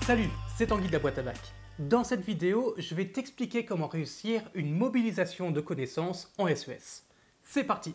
Salut, c'est Tanguy de la boîte à bac. Dans cette vidéo, je vais t'expliquer comment réussir une mobilisation de connaissances en SES. C'est parti!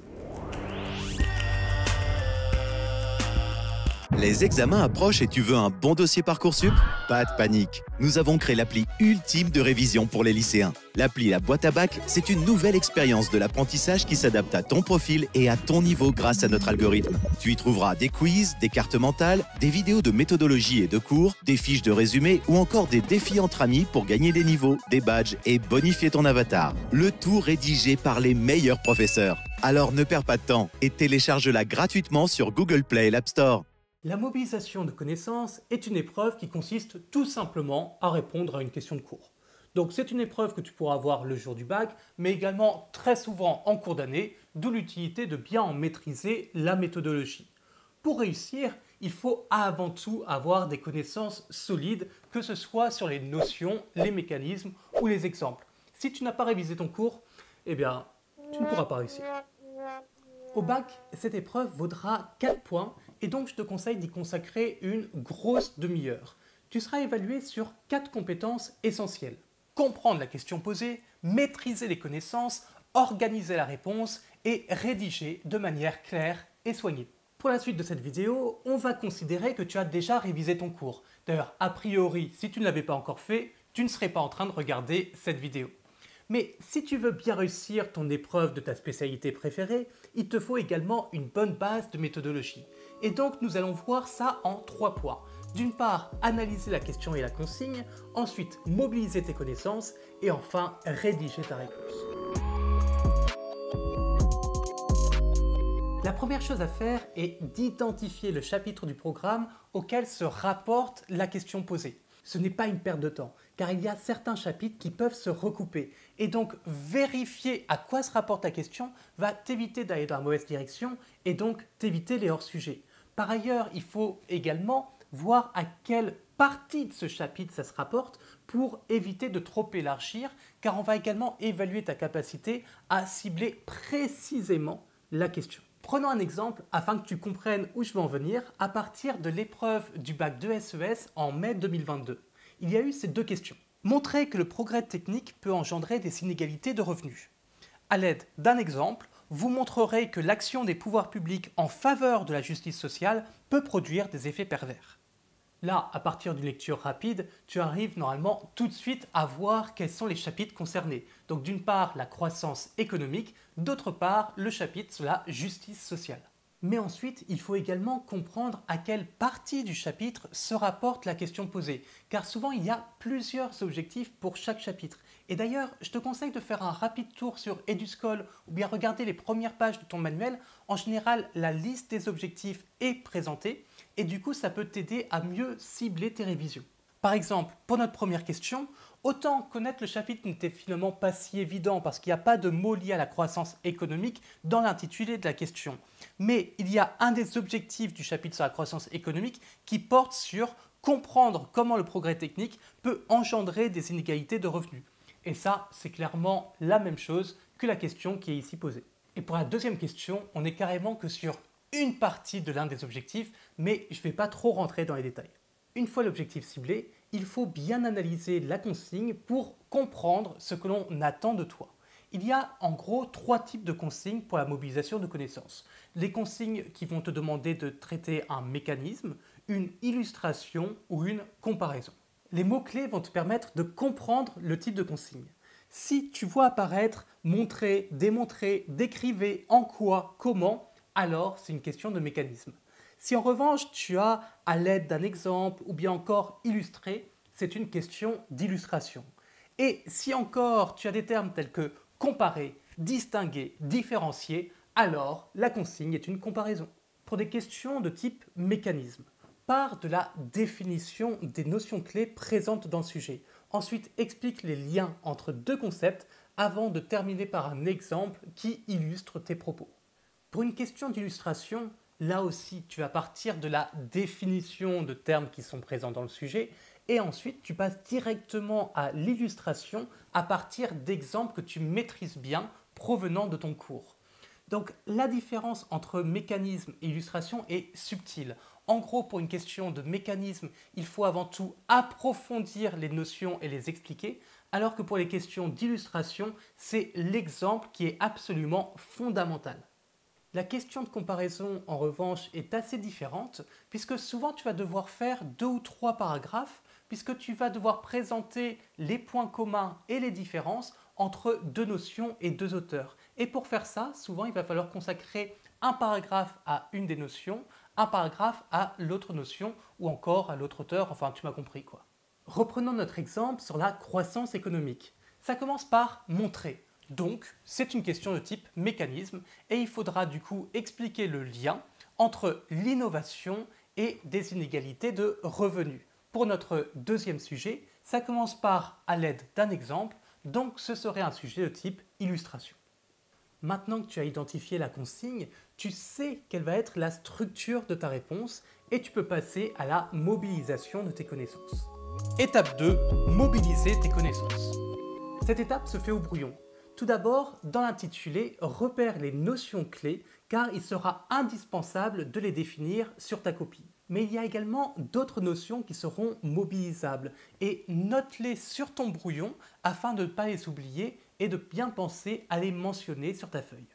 Les examens approchent et tu veux un bon dossier Parcoursup? Pas de panique, nous avons créé l'appli ultime de révision pour les lycéens. L'appli La Boîte à Bac, c'est une nouvelle expérience de l'apprentissage qui s'adapte à ton profil et à ton niveau grâce à notre algorithme. Tu y trouveras des quiz, des cartes mentales, des vidéos de méthodologie et de cours, des fiches de résumé ou encore des défis entre amis pour gagner des niveaux, des badges et bonifier ton avatar. Le tout rédigé par les meilleurs professeurs. Alors ne perds pas de temps et télécharge-la gratuitement sur Google Play et l'App Store. La mobilisation de connaissances est une épreuve qui consiste tout simplement à répondre à une question de cours. Donc c'est une épreuve que tu pourras avoir le jour du bac, mais également très souvent en cours d'année, d'où l'utilité de bien en maîtriser la méthodologie. Pour réussir, il faut avant tout avoir des connaissances solides, que ce soit sur les notions, les mécanismes ou les exemples. Si tu n'as pas révisé ton cours, eh bien, tu ne pourras pas réussir. Au bac, cette épreuve vaudra 4 points et donc je te conseille d'y consacrer une grosse demi-heure. Tu seras évalué sur 4 compétences essentielles. Comprendre la question posée, maîtriser les connaissances, organiser la réponse et rédiger de manière claire et soignée. Pour la suite de cette vidéo, on va considérer que tu as déjà révisé ton cours. D'ailleurs, a priori, si tu ne l'avais pas encore fait, tu ne serais pas en train de regarder cette vidéo. Mais si tu veux bien réussir ton épreuve de ta spécialité préférée, il te faut également une bonne base de méthodologie. Et donc nous allons voir ça en 3 points. D'une part, analyser la question et la consigne, ensuite mobiliser tes connaissances et enfin rédiger ta réponse. La première chose à faire est d'identifier le chapitre du programme auquel se rapporte la question posée. Ce n'est pas une perte de temps, car il y a certains chapitres qui peuvent se recouper. Et donc, vérifier à quoi se rapporte la question va t'éviter d'aller dans la mauvaise direction et donc t'éviter les hors-sujets. Par ailleurs, il faut également voir à quelle partie de ce chapitre ça se rapporte pour éviter de trop élargir, car on va également évaluer ta capacité à cibler précisément la question. Prenons un exemple afin que tu comprennes où je veux en venir à partir de l'épreuve du bac de SES en mai 2022. Il y a eu ces 2 questions. Montrer que le progrès technique peut engendrer des inégalités de revenus. À l'aide d'un exemple, vous montrerez que l'action des pouvoirs publics en faveur de la justice sociale peut produire des effets pervers. Là, à partir d'une lecture rapide, tu arrives normalement tout de suite à voir quels sont les chapitres concernés. Donc d'une part, la croissance économique, d'autre part, le chapitre sur la justice sociale. Mais ensuite, il faut également comprendre à quelle partie du chapitre se rapporte la question posée, car souvent il y a plusieurs objectifs pour chaque chapitre. Et d'ailleurs, je te conseille de faire un rapide tour sur Eduscol ou bien regarder les premières pages de ton manuel. En général, la liste des objectifs est présentée et du coup, ça peut t'aider à mieux cibler tes révisions. Par exemple, pour notre première question, autant connaître le chapitre n'était finalement pas si évident parce qu'il n'y a pas de mot lié à la croissance économique dans l'intitulé de la question. Mais il y a un des objectifs du chapitre sur la croissance économique qui porte sur comprendre comment le progrès technique peut engendrer des inégalités de revenus. Et ça, c'est clairement la même chose que la question qui est ici posée. Et pour la deuxième question, on n'est carrément que sur une partie de l'un des objectifs, mais je ne vais pas trop rentrer dans les détails. Une fois l'objectif ciblé, il faut bien analyser la consigne pour comprendre ce que l'on attend de toi. Il y a en gros 3 types de consignes pour la mobilisation de connaissances. Les consignes qui vont te demander de traiter un mécanisme, une illustration ou une comparaison. Les mots-clés vont te permettre de comprendre le type de consigne. Si tu vois apparaître montrer, démontrer, décrivez, en quoi, comment, alors c'est une question de mécanisme. Si en revanche tu as à l'aide d'un exemple ou bien encore illustré, c'est une question d'illustration. Et si encore tu as des termes tels que comparer, distinguer, différencier, alors la consigne est une comparaison. Pour des questions de type mécanisme, part de la définition des notions clés présentes dans le sujet. Ensuite, explique les liens entre 2 concepts avant de terminer par un exemple qui illustre tes propos. Pour une question d'illustration, là aussi, tu vas partir de la définition de termes qui sont présents dans le sujet et ensuite, tu passes directement à l'illustration à partir d'exemples que tu maîtrises bien provenant de ton cours. Donc la différence entre mécanisme et illustration est subtile. En gros, pour une question de mécanisme, il faut avant tout approfondir les notions et les expliquer, alors que pour les questions d'illustration, c'est l'exemple qui est absolument fondamental. La question de comparaison, en revanche, est assez différente, puisque souvent tu vas devoir faire 2 ou 3 paragraphes, puisque tu vas devoir présenter les points communs et les différences entre 2 notions et 2 auteurs. Et pour faire ça, souvent il va falloir consacrer un paragraphe à une des notions, un paragraphe à l'autre notion, ou encore à l'autre auteur, enfin tu m'as compris quoi. Reprenons notre exemple sur la croissance économique. Ça commence par montrer. Donc, c'est une question de type mécanisme et il faudra du coup expliquer le lien entre l'innovation et des inégalités de revenus. Pour notre deuxième sujet, ça commence par à l'aide d'un exemple, donc ce serait un sujet de type illustration. Maintenant que tu as identifié la consigne, tu sais quelle va être la structure de ta réponse et tu peux passer à la mobilisation de tes connaissances. Étape 2, mobiliser tes connaissances. Cette étape se fait au brouillon. Tout d'abord, dans l'intitulé, repère les notions clés car il sera indispensable de les définir sur ta copie. Mais il y a également d'autres notions qui seront mobilisables et note-les sur ton brouillon afin de ne pas les oublier et de bien penser à les mentionner sur ta feuille.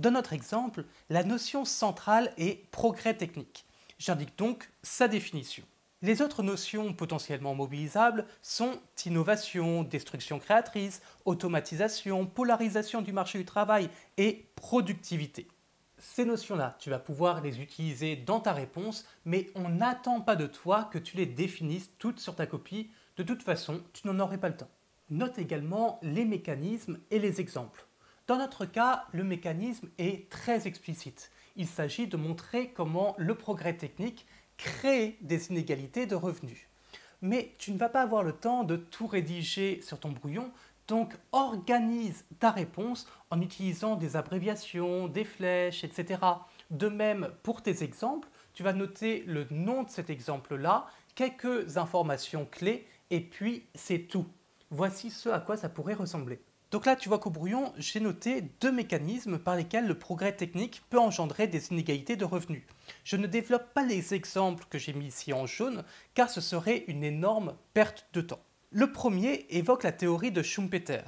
Dans notre exemple, la notion centrale est progrès technique. J'indique donc sa définition. Les autres notions potentiellement mobilisables sont innovation, destruction créatrice, automatisation, polarisation du marché du travail et productivité. Ces notions-là, tu vas pouvoir les utiliser dans ta réponse, mais on n'attend pas de toi que tu les définisses toutes sur ta copie. De toute façon, tu n'en aurais pas le temps. Note également les mécanismes et les exemples. Dans notre cas, le mécanisme est très explicite. Il s'agit de montrer comment le progrès technique crée des inégalités de revenus. Mais tu ne vas pas avoir le temps de tout rédiger sur ton brouillon, donc organise ta réponse en utilisant des abréviations, des flèches, etc. De même, pour tes exemples, tu vas noter le nom de cet exemple-là, quelques informations clés, et puis c'est tout. Voici ce à quoi ça pourrait ressembler. Donc là, tu vois qu'au brouillon, j'ai noté 2 mécanismes par lesquels le progrès technique peut engendrer des inégalités de revenus. Je ne développe pas les exemples que j'ai mis ici en jaune, car ce serait une énorme perte de temps. Le premier évoque la théorie de Schumpeter.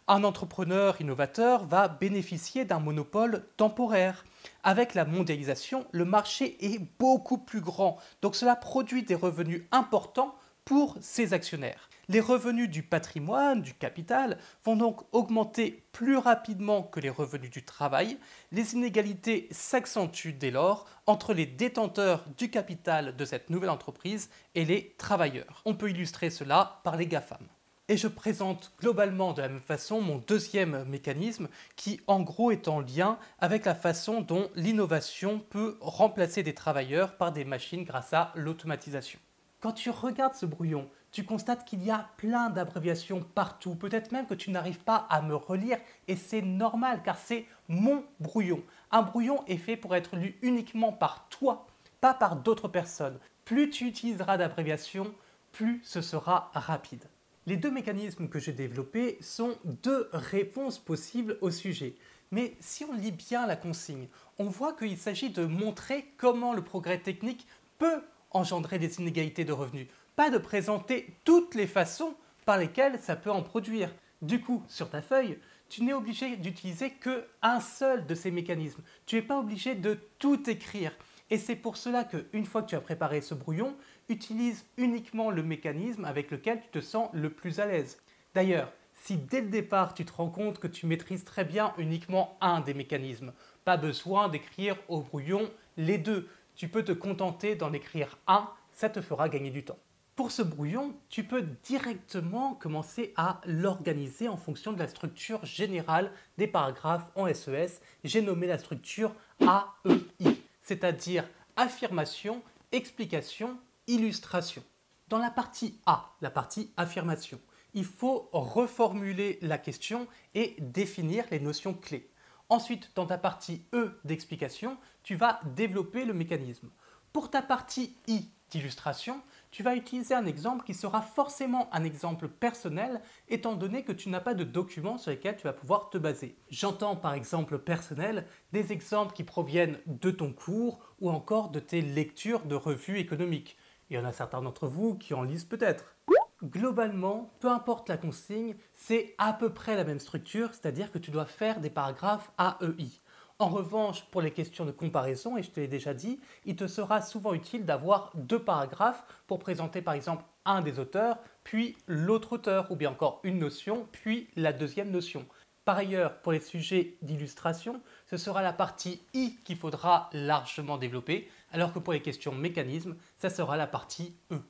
Un entrepreneur innovateur va bénéficier d'un monopole temporaire. Avec la mondialisation, le marché est beaucoup plus grand, donc cela produit des revenus importants pour ses actionnaires. Les revenus du patrimoine, du capital, vont donc augmenter plus rapidement que les revenus du travail. Les inégalités s'accentuent dès lors entre les détenteurs du capital de cette nouvelle entreprise et les travailleurs. On peut illustrer cela par les GAFAM. Et je présente globalement de la même façon mon deuxième mécanisme qui en gros est en lien avec la façon dont l'innovation peut remplacer des travailleurs par des machines grâce à l'automatisation. Quand tu regardes ce brouillon, tu constates qu'il y a plein d'abréviations partout, peut-être même que tu n'arrives pas à me relire et c'est normal car c'est mon brouillon. Un brouillon est fait pour être lu uniquement par toi, pas par d'autres personnes. Plus tu utiliseras d'abréviations, plus ce sera rapide. Les 2 mécanismes que j'ai développés sont 2 réponses possibles au sujet. Mais si on lit bien la consigne, on voit qu'il s'agit de montrer comment le progrès technique peut engendrer des inégalités de revenus, pas de présenter toutes les façons par lesquelles ça peut en produire. Du coup, sur ta feuille, tu n'es obligé d'utiliser qu'un seul de ces mécanismes. Tu n'es pas obligé de tout écrire. Et c'est pour cela qu'une fois que tu as préparé ce brouillon, utilise uniquement le mécanisme avec lequel tu te sens le plus à l'aise. D'ailleurs, si dès le départ tu te rends compte que tu maîtrises très bien uniquement un des mécanismes, pas besoin d'écrire au brouillon les 2. Tu peux te contenter d'en écrire un, ça te fera gagner du temps. Pour ce brouillon, tu peux directement commencer à l'organiser en fonction de la structure générale des paragraphes en SES. J'ai nommé la structure AEI, c'est-à-dire affirmation, explication, illustration. Dans la partie A, la partie affirmation, il faut reformuler la question et définir les notions clés. Ensuite, dans ta partie E d'explication, tu vas développer le mécanisme. Pour ta partie I d'illustration, tu vas utiliser un exemple qui sera forcément un exemple personnel étant donné que tu n'as pas de documents sur lesquels tu vas pouvoir te baser. J'entends par exemple personnel des exemples qui proviennent de ton cours ou encore de tes lectures de revues économiques. Il y en a certains d'entre vous qui en lisent peut-être. Globalement, peu importe la consigne, c'est à peu près la même structure, c'est-à-dire que tu dois faire des paragraphes AEI. En revanche, pour les questions de comparaison, et je te l'ai déjà dit, il te sera souvent utile d'avoir 2 paragraphes pour présenter par exemple un des auteurs, puis l'autre auteur, ou bien encore une notion, puis la deuxième notion. Par ailleurs, pour les sujets d'illustration, ce sera la partie I qu'il faudra largement développer, alors que pour les questions mécanisme, ça sera la partie E.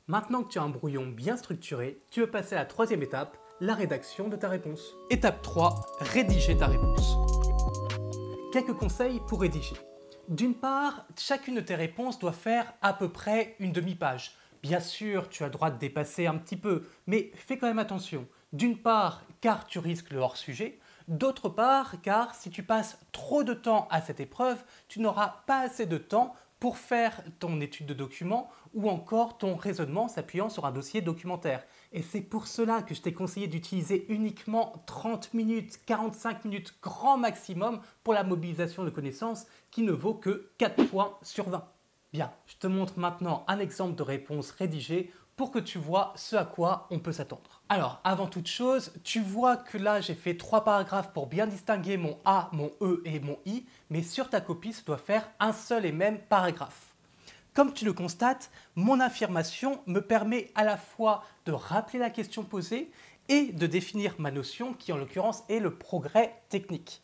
Maintenant que tu as un brouillon bien structuré, tu veux passer à la 3e étape, la rédaction de ta réponse. Étape 3, rédiger ta réponse. Quelques conseils pour rédiger. D'une part, chacune de tes réponses doit faire à peu près une demi-page. Bien sûr, tu as le droit de dépasser un petit peu, mais fais quand même attention. D'une part, car tu risques le hors-sujet. D'autre part, car si tu passes trop de temps à cette épreuve, tu n'auras pas assez de temps pour faire ton étude de document ou encore ton raisonnement s'appuyant sur un dossier documentaire. Et c'est pour cela que je t'ai conseillé d'utiliser uniquement 30 minutes, 45 minutes grand maximum pour la mobilisation de connaissances qui ne vaut que 4 points sur 20. Bien, je te montre maintenant un exemple de réponse rédigée pour que tu vois ce à quoi on peut s'attendre. Alors, avant toute chose, tu vois que là, j'ai fait 3 paragraphes pour bien distinguer mon A, mon E et mon I, mais sur ta copie, ça doit faire un seul et même paragraphe. Comme tu le constates, mon affirmation me permet à la fois de rappeler la question posée et de définir ma notion qui, en l'occurrence, est le progrès technique.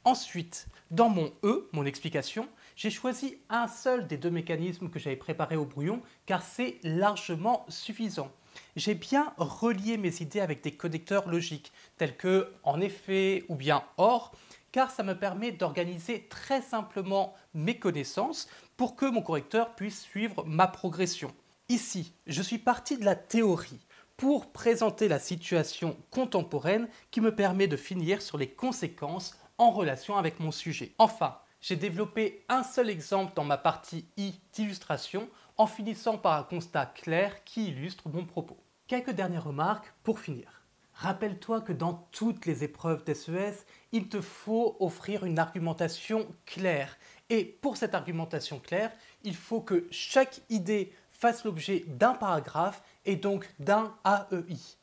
Ensuite, dans mon E, mon explication, j'ai choisi un seul des 2 mécanismes que j'avais préparés au brouillon car c'est largement suffisant. J'ai bien relié mes idées avec des connecteurs logiques tels que en effet ou bien or car ça me permet d'organiser très simplement mes connaissances pour que mon correcteur puisse suivre ma progression. Ici, je suis parti de la théorie pour présenter la situation contemporaine qui me permet de finir sur les conséquences en relation avec mon sujet. Enfin, j'ai développé un seul exemple dans ma partie I d'illustration en finissant par un constat clair qui illustre mon propos. Quelques dernières remarques pour finir. Rappelle-toi que dans toutes les épreuves d'SES, il te faut offrir une argumentation claire. Et pour cette argumentation claire, il faut que chaque idée fasse l'objet d'un paragraphe et donc d'un AEI.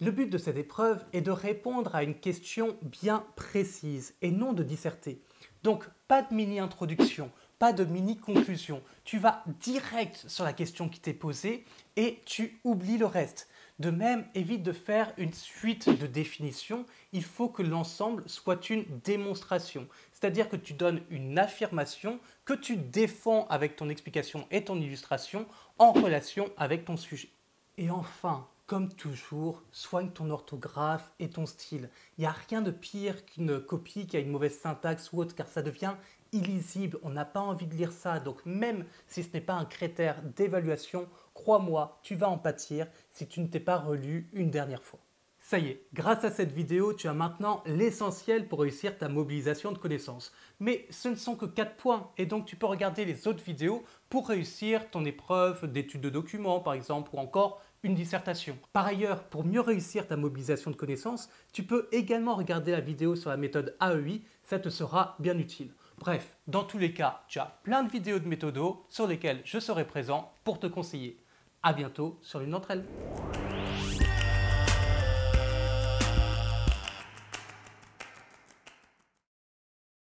Le but de cette épreuve est de répondre à une question bien précise et non de disserter. Donc, pas de mini-introduction, pas de mini-conclusion. Tu vas direct sur la question qui t'est posée et tu oublies le reste. De même, évite de faire une suite de définitions. Il faut que l'ensemble soit une démonstration. C'est-à-dire que tu donnes une affirmation que tu défends avec ton explication et ton illustration en relation avec ton sujet. Et enfin, comme toujours, soigne ton orthographe et ton style. Il n'y a rien de pire qu'une copie qui a une mauvaise syntaxe ou autre, car ça devient illisible. On n'a pas envie de lire ça. Donc même si ce n'est pas un critère d'évaluation, crois-moi, tu vas en pâtir si tu ne t'es pas relu une dernière fois. Ça y est, grâce à cette vidéo, tu as maintenant l'essentiel pour réussir ta mobilisation de connaissances. Mais ce ne sont que 4 points et donc tu peux regarder les autres vidéos pour réussir ton épreuve d'étude de documents par exemple ou encore une dissertation. Par ailleurs, pour mieux réussir ta mobilisation de connaissances, tu peux également regarder la vidéo sur la méthode AEI, ça te sera bien utile. Bref, dans tous les cas, tu as plein de vidéos de méthodo sur lesquelles je serai présent pour te conseiller. À bientôt sur l'une d'entre elles.